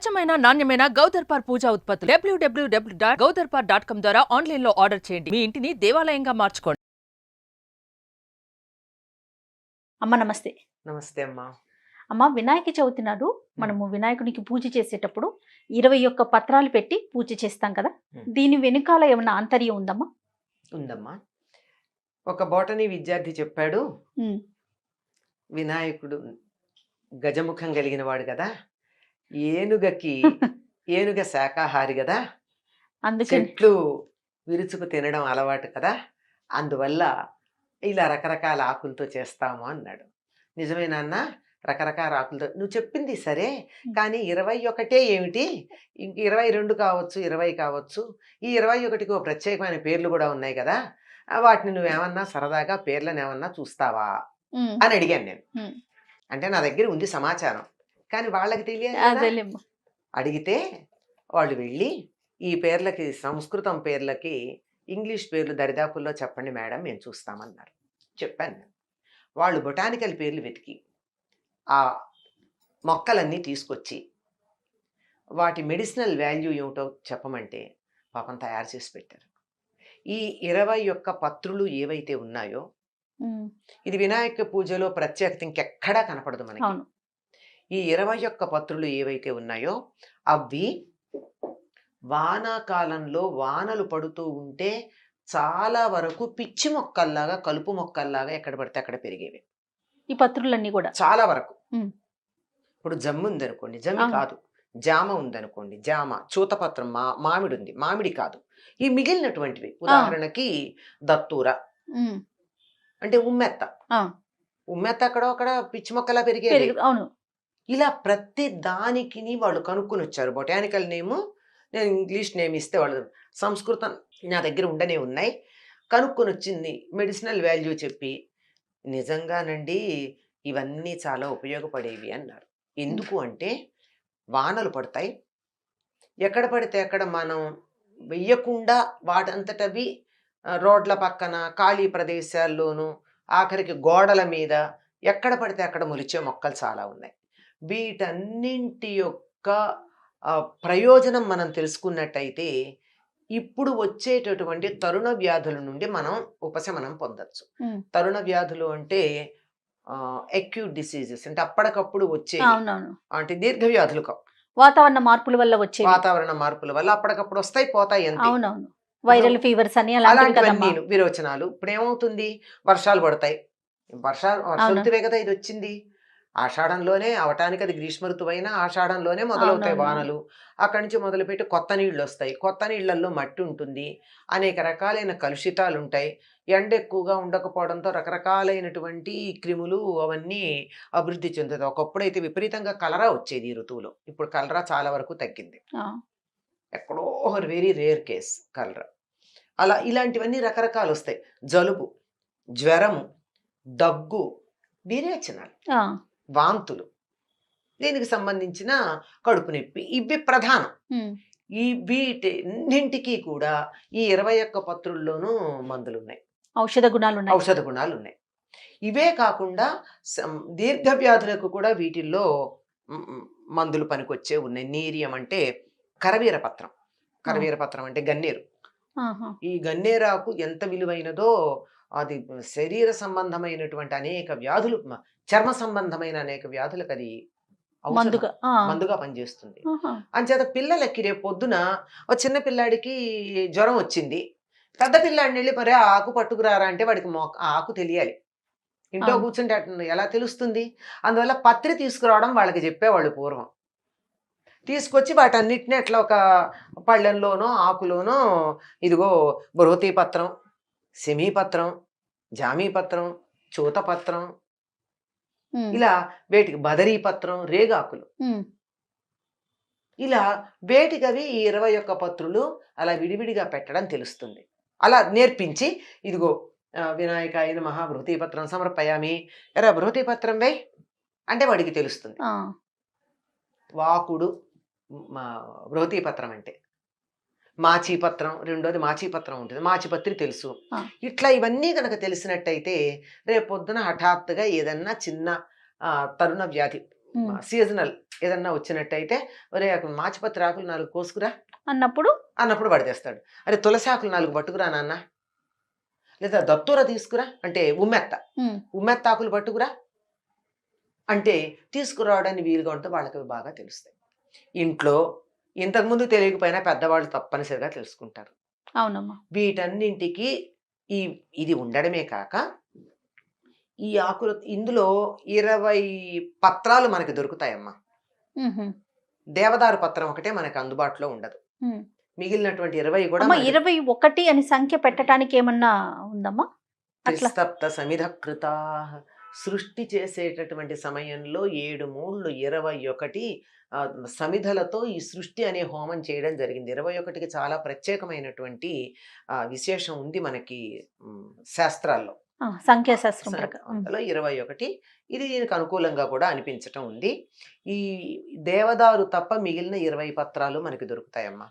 స్వచ్ఛమైన నాణ్యమైన గౌదర్పార్ పూజా ఉత్పత్తులు www.gaudarpar.com ద్వారా ఆన్లైన్ లో ఆర్డర్ చేయండి. మీ ఇంటిని దేవాలయంగా మార్చుకోండి. అమ్మ నమస్తే. నమస్తే అమ్మా. అమ్మ, వినాయక చవితి నాడు మనము వినాయకునికి పూజ చేసేటప్పుడు 21 పత్రాలు పెట్టి పూజ చేస్తాం కదా, దీని వెనుకాల ఏమైనా ఆంతర్యం ఉందమ్మా? ఉందమ్మా. ఒక బోటనీ విద్యార్థి చెప్పాడు, వినాయకుడు గజముఖం కలిగిన వాడు కదా, ఏనుగ శాకాహారి కదా, చెట్లు విరుచుకు తినడం అలవాటు కదా, అందువల్ల ఇలా రకరకాల ఆకులతో చేస్తాము అన్నాడు. నిజమే నాన్న, రకరకాల ఆకులతో నువ్వు చెప్పింది సరే, కానీ 21 ఏమిటి, 22 కావచ్చు, 20 కావచ్చు, ఈ 21కి ఓ ప్రత్యేకమైన పేర్లు కూడా ఉన్నాయి కదా, వాటిని నువ్వేమన్నా సరదాగా పేర్లను ఏమన్నా చూస్తావా అని అడిగాను నేను. అంటే నా దగ్గర ఉంది సమాచారం, కానీ వాళ్ళకి తెలియదు. అడిగితే వాళ్ళు వెళ్ళి ఈ పేర్లకి, సంస్కృతం పేర్లకి ఇంగ్లీష్ పేర్లు దరిదాపుల్లో చెప్పండి మేడం, మేము చూస్తామన్నారు. చెప్పాను నేను. వాళ్ళు బొటానికల్ పేర్లు వెతికి ఆ మొక్కలన్నీ తీసుకొచ్చి వాటి మెడిసినల్ వాల్యూ ఏమిటో చెప్పమంటే పాపం తయారు చేసి పెట్టారు. ఈ 21 పత్రులు ఏవైతే ఉన్నాయో, ఇది వినాయక పూజలో ప్రత్యేకత ఇంకెక్కడా కనపడదు మనకి. ఈ 21 పత్రులు ఏవైతే ఉన్నాయో అవి వానాకాలంలో వానలు పడుతూ ఉంటే చాలా వరకు పిచ్చి మొక్కల్లాగా, కలుపు మొక్కల్లాగా ఎక్కడ పడితే అక్కడ పెరిగేవి ఈ పత్రులన్నీ కూడా. చాలా వరకు. ఇప్పుడు జమ్ము ఉందనుకోండి, జమ్మి కాదు. జామ ఉందనుకోండి, జామ. చూతపత్రం, మామిడి ఉంది, మామిడి కాదు. ఈ మిగిలినటువంటివి ఉదాహరణకి దత్తూర అంటే ఉమ్మెత్త. ఉమ్మెత్త అక్కడ పిచ్చి మొక్కలా పెరిగేది. ఇలా ప్రతి దానికి వాళ్ళు కనుక్కొని వచ్చారు. బొటానికల్ నేము నేను ఇంగ్లీష్ నేమ్ ఇస్తే వాళ్ళు సంస్కృతం నా దగ్గర ఉండనే ఉన్నాయి. కనుక్కొని వచ్చింది మెడిసినల్ వాల్యూ చెప్పి, నిజంగానండి ఇవన్నీ చాలా ఉపయోగపడేవి అన్నారు. ఎందుకు అంటే వానలు పడతాయి, ఎక్కడ పడితే అక్కడ మనం వెయ్యకుండా వాటంతటవి రోడ్ల పక్కన, ఖాళీ ప్రదేశాల్లోనూ, ఆఖరికి గోడల మీద ఎక్కడ పడితే అక్కడ మొలిచే మొక్కలు చాలా ఉన్నాయి. వీటన్నింటి యొక్క ప్రయోజనం మనం తెలుసుకున్నట్టయితే ఇప్పుడు వచ్చేటటువంటి తరుణ వ్యాధుల నుండి మనం ఉపశమనం పొందొచ్చు. తరుణ వ్యాధులు అంటే అక్యూట్ డిసీజెస్, అంటే అప్పటికప్పుడు వచ్చే, అంటే దీర్ఘ వ్యాధులు కావు. వాతావరణ మార్పుల వల్ల వచ్చే, వాతావరణ మార్పుల వల్ల అప్పటికప్పుడు వస్తాయి, పోతాయి అంతే. వైరల్ ఫీవర్స్ అని అలాంటివన్నీ విరోచనాలు. ఇప్పుడు ఏమవుతుంది, వర్షాలు పడతాయి, వర్ష ఋతువే కదా ఇది వచ్చింది. ఆషాఢంలోనే అవటానికి, అది గ్రీష్మ ఋతువైనా ఆషాఢంలోనే మొదలవుతాయి వానలు. అక్కడి నుంచి మొదలుపెట్టి కొత్త నీళ్ళు వస్తాయి. కొత్త నీళ్లలో మట్టి ఉంటుంది, అనేక రకాలైన కలుషితాలు ఉంటాయి. ఎండ ఎక్కువగా ఉండకపోవడంతో రకరకాలైనటువంటి క్రిములు అవన్నీ అభివృద్ధి చెందుతాయి. ఒకప్పుడైతే విపరీతంగా కలరా వచ్చేది ఈ ఋతువులో, ఇప్పుడు కలరా చాలా వరకు తగ్గింది. ఎక్కడో వెరీ రేర్ కేస్ కలరా. అలా ఇలాంటివన్నీ రకరకాలు వస్తాయి. జలుబు, జ్వరము, దగ్గు, విరేచనాలు, వాంతులు, దీనికి సంబంధించిన కడుపు నొప్పి, ఇవి ప్రధానం. ఈ వీటన్నింటికి కూడా ఈ 21 పత్రుల్లోనూ మందులు ఉన్నాయి, ఔషధ గుణాలు ఉన్నాయి. ఇవే కాకుండా దీర్ఘ వ్యాధులకు కూడా వీటిల్లో మందులు పనికొచ్చే ఉన్నాయి. నీరియం అంటే కరవీరపత్రం. కరవీరపత్రం అంటే గన్నేరు. ఈ గన్నేరాకు ఎంత విలువైనదో, అది శరీర సంబంధమైనటువంటి అనేక వ్యాధులు, చర్మ సంబంధమైన అనేక వ్యాధులకు అది మందుగా పనిచేస్తుంది. అంచేత పిల్లలకి రేపు పొద్దున ఒక చిన్న పిల్లాడికి జ్వరం వచ్చింది, పెద్ద పిల్లాడిని వెళ్ళి మరి ఆకు పట్టుకురారా అంటే వాడికి ఆకు తెలియాలి. ఇంట్లో కూర్చుంటే ఎలా తెలుస్తుంది? అందువల్ల పత్రి తీసుకురావడం వాళ్ళకి చెప్పేవాళ్ళు పూర్వం. తీసుకొచ్చి వాటన్నిటిని అట్లా ఒక పళ్ళెంలోనో ఆకులోనో, ఇదిగో బృహతీ పత్రం, సెమీపత్రం, జామీపత్రం, చూతపత్రం, ఇలా వేటికి బదరీపత్రం, రేగాకులు, ఇలా వేటికవి ఈ 21 పత్రులు అలా విడివిడిగా పెట్టడం తెలుస్తుంది. అలా నేర్పించి, ఇదిగో వినాయకాయ నమః బృహతీపత్రం సమర్పయామి, ఎరా బృహతీపత్రం వే అంటే వాడికి తెలుస్తుంది. వాకుడు బృహతీపత్రం అంటే, మాచీపత్రం రెండోది మాచీపత్రం ఉంటుంది, మాచిపత్రి తెలుసు. ఇట్లా ఇవన్నీ కనుక తెలిసినట్టయితే రేపు పొద్దున హఠాత్తుగా ఏదన్నా చిన్న తరుణ వ్యాధి సీజనల్ ఏదన్నా వచ్చినట్టయితే ఒరే మాచిపత్రి ఆకులు 4 కోసుకురా అన్నప్పుడు అన్నప్పుడు పడితేస్తాడు. అరే తులసి ఆకులు 4 పట్టుకురా నాన్న, లేదా దత్తూర తీసుకురా అంటే ఉమ్మెత్త ఆకులు పట్టుకురా అంటే తీసుకురావడానికి వీలుగా ఉంటే వాళ్ళకి బాగా తెలుస్తాయి. ఇంట్లో ఇంతకుముందు తెలియకపోయినా పెద్దవాళ్ళు తప్పనిసరిగా తెలుసుకుంటారు. అవునమ్మా. వీటన్నింటికి ఇది ఉండడమే కాక ఈ ఆకులు ఇందులో 20 పత్రాలు మనకి దొరుకుతాయమ్మా. దేవదారు పత్రం ఒకటే మనకి అందుబాటులో ఉండదు. మిగిలినటువంటి 20 కూడా 21 అని సంఖ్య పెట్టడానికి ఏమన్నా ఉందమ్మా? త్రిస్తప్త సమిధకృత సృష్టి చేసేటటువంటి సమయంలో 7 మూళ్ళు 21 సమిధలతో ఈ సృష్టి అనే హోమం చేయడం జరిగింది. 21కి చాలా ప్రత్యేకమైనటువంటి విశేషం ఉంది మనకి శాస్త్రాల్లో. సంఖ్యాశాస్త్రం అందులో 21 ఇది దీనికి అనుకూలంగా కూడా అనిపించటం ఉంది. ఈ దేవదారు తప్ప మిగిలిన 20 పత్రాలు మనకి దొరుకుతాయమ్మా.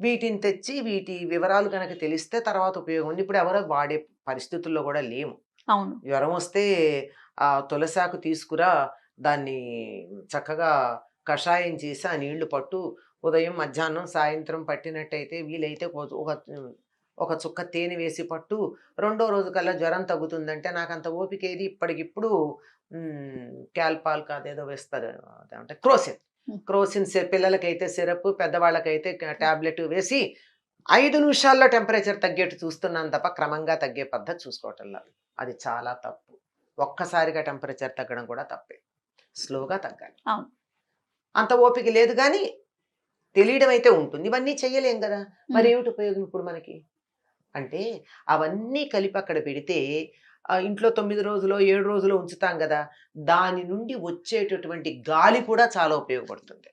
వీటిని తెచ్చి వీటి వివరాలు కనుక తెలిస్తే తర్వాత ఉపయోగం ఉంది. ఇప్పుడు ఎవరో వాడే పరిస్థితుల్లో కూడా లేము. అవును. జ్వరం వస్తే ఆ తులసాకు తీసుకురా, దాన్ని చక్కగా కషాయం చేసి ఆ నీళ్లు పట్టు, ఉదయం మధ్యాహ్నం సాయంత్రం పట్టినట్టయితే వీలైతే ఒక చుక్క తేనె వేసి పట్టు, 2వ రోజు కల్లా జ్వరం తగ్గుతుందంటే నాకు అంత ఓపిక ఏది. ఇప్పటికిప్పుడు క్యాల్పాల్ కాదేదో వేస్తారు, అదేమంటే క్రోసిన్ పిల్లలకైతే సిరప్, పెద్దవాళ్ళకైతే టాబ్లెట్ వేసి 5 నిమిషాల్లో టెంపరేచర్ తగ్గేట్టు చూస్తున్నాను తప్ప క్రమంగా తగ్గే పద్ధతి చూసుకోవటంలా. అది చాలా తప్పు. ఒక్కసారిగా టెంపరేచర్ తగ్గడం కూడా తప్పే. స్లోగా తగ్గాలి. అంత ఓపిక లేదు కానీ తెలియడం అయితే ఉంటుంది. ఇవన్నీ చెయ్యలేం కదా, మరి ఏమిటి ఉపయోగం ఇప్పుడు మనకి అంటే అవన్నీ కలిపి అక్కడ పెడితే ఇంట్లో 9 రోజులు 7 రోజులు ఉంచుతాం కదా, దాని నుండి వచ్చేటటువంటి గాలి కూడా చాలా ఉపయోగపడుతుంది.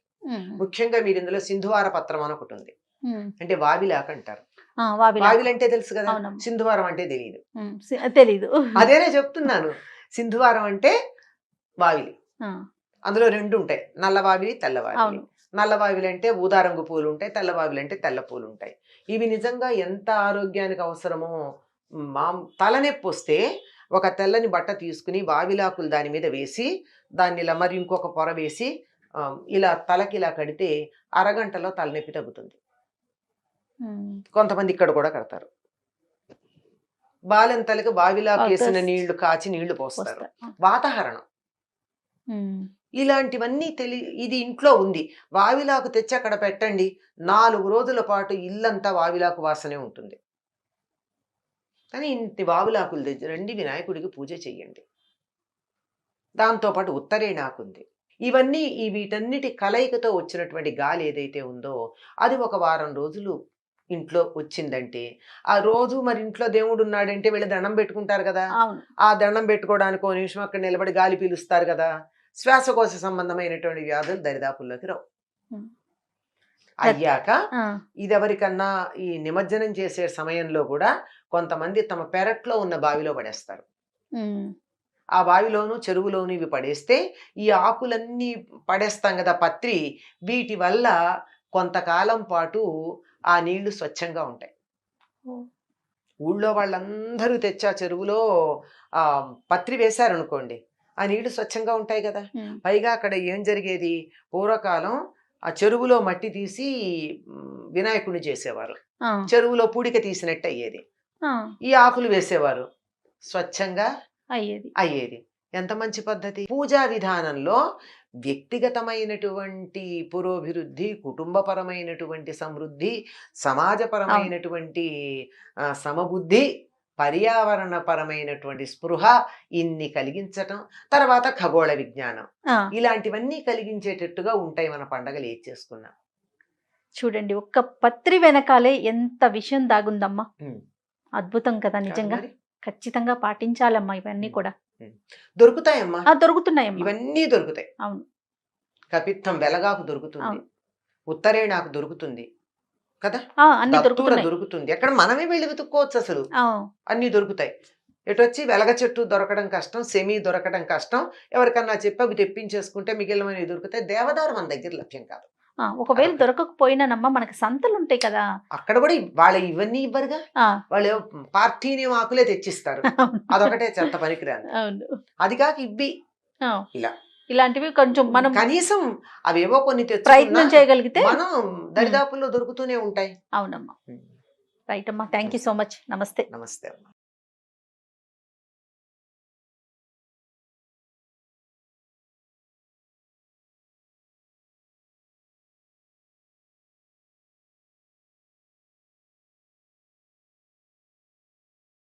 ముఖ్యంగా మీరు ఇందులో సింధువార పత్రం అని ఒకటి ఉంది, అంటే వావిలాక అంటారు. వావిలు అంటే తెలుసు కదా, సింధువారం అంటే తెలీదు. అదేనే చెప్తున్నాను. సింధువారం అంటే వావిలి. అందులో 2 ఉంటాయి, నల్లవావిలి తెల్లవావిలి. నల్లవావిలి అంటే ఊదా రంగు పూలు ఉంటాయి, తెల్లవావిలి అంటే తెల్ల పూలు ఉంటాయి. ఇవి నిజంగా ఎంత ఆరోగ్యానికి అవసరమో. తలనొప్పి వస్తే ఒక తెల్లని బట్ట తీసుకుని వావిలాకులు దాని మీద వేసి దాన్ని ఇలా మరి ఇంకొక పొర వేసి ఇలా తలకి ఇలా కడితే అరగంటలో తలనొప్పి తగ్గుతుంది. కొంతమంది ఇక్కడ కూడా కడతారు. బాలెం తలకి వావిలాకు వేసిన నీళ్లు కాచి నీళ్లు పోస్తారు, వాతాహరణం. ఇలాంటివన్నీ ఇది ఇంట్లో ఉంది. వావిలాకు తెచ్చి అక్కడ పెట్టండి, 4 రోజుల పాటు ఇల్లంతా వావిలాకు వాసనే ఉంటుంది. కానీ ఇంటి వావిలాకులు తెచ్చిరండి, వినాయకుడికి పూజ చెయ్యండి. దాంతోపాటు ఉత్తరేణాకు ఉంది. ఇవన్నీ వీటన్నిటి కలయికతో వచ్చినటువంటి గాలి ఏదైతే ఉందో అది ఒక వారం రోజులు ఇంట్లో వచ్చిందంటే, ఆ రోజు మరి ఇంట్లో దేవుడు ఉన్నాడంటే వీళ్ళు దండం పెట్టుకుంటారు కదా, ఆ దండం పెట్టుకోవడానికి 1 నిమిషం అక్కడ నిలబడి గాలి పీలుస్తారు కదా, శ్వాసకోశ సంబంధమైనటువంటి వ్యాధులు దరిదాపుల్లోకి రావు. అయ్యాక ఇది ఎవరికన్నా ఈ నిమజ్జనం చేసే సమయంలో కూడా కొంతమంది తమ పెరట్లో ఉన్న బావిలో పడేస్తారు. ఆ బావిలోను చెరువులోను ఇవి పడేస్తే ఈ ఆకులన్నీ పడేస్తాం కదా పత్రి, వీటి వల్ల కొంతకాలం పాటు ఆ నీళ్లు స్వచ్ఛంగా ఉంటాయి. ఊళ్ళో వాళ్ళందరూ తెచ్చి ఆ చెరువులో పత్రి వేశారనుకోండి, ఆ నీళ్లు స్వచ్ఛంగా ఉంటాయి కదా. పైగా అక్కడ ఏం జరిగేది, పూర్వకాలం ఆ చెరువులో మట్టి తీసి వినాయకుడిని చేసేవారు, చెరువులో పూడిక తీసినట్టు అయ్యేది. ఈ ఆకులు వేసేవారు, స్వచ్ఛంగా అయ్యేది. ఎంత మంచి పద్ధతి. పూజా విధానంలో వ్యక్తిగతమైనటువంటి పురోభివృద్ధి, కుటుంబపరమైనటువంటి సమృద్ధి, సమాజపరమైనటువంటి సమబుద్ధి, పర్యావరణపరమైనటువంటి స్పృహ ఇన్ని కలిగించటం, తర్వాత ఖగోళ విజ్ఞానం, ఇలాంటివన్నీ కలిగించేటట్టుగా ఉంటాయి మన పండగలు ఏది చేసుకున్నా. చూడండి, ఒక్క పత్రి వెనకాలే ఎంత విషయం దాగుందమ్మా. అద్భుతం కదా నిజంగా. ఖచ్చితంగా పాటించాలమ్మా ఇవన్నీ కూడా. దొరుకుతాయమ్మా, దొరుకుతున్నాయమ్మా, ఇవన్నీ దొరుకుతాయి. అవును. కపిత్తం వెలగాకు దొరుకుతుంది, ఉత్తరేణాకు దొరుకుతుంది కదా, దొరుకుతుంది. ఎక్కడ మనమే వెళ్ళి వెతుక్కోవచ్చు, అసలు అన్ని దొరుకుతాయి. ఎటొచ్చి వెలగ చెట్టు దొరకడం కష్టం, సెమీ దొరకడం కష్టం. ఎవరికన్నా చెప్పి అవి తెప్పించేసుకుంటే మిగిలినవి దొరుకుతాయి. దేవదారు మన దగ్గర లభ్యం కాదు. ఒకవేళ దొరకకపోయినానమ్మా మనకి సంతలు ఉంటాయి కదా, అక్కడ కూడా వాళ్ళు ఇవన్నీ ఇవ్వరుగా. వాళ్ళు పార్టీని ఆకులే తెచ్చిస్తారు, అదొకటే చెత్త పనికిరాదు. అది కాక ఇవ్వి ఇలా ఇలాంటివి కొంచెం మనం కనీసం అవేవో కొన్ని ప్రయత్నం తెచ్చుకున్నా చేయగలిగితే మనం దరిదాపుల్లో దొరుకుతూనే ఉంటాయి. అవునమ్మా. రైట్ అమ్మా, థ్యాంక్ యూ సో మచ్. నమస్తే. నమస్తే అమ్మా.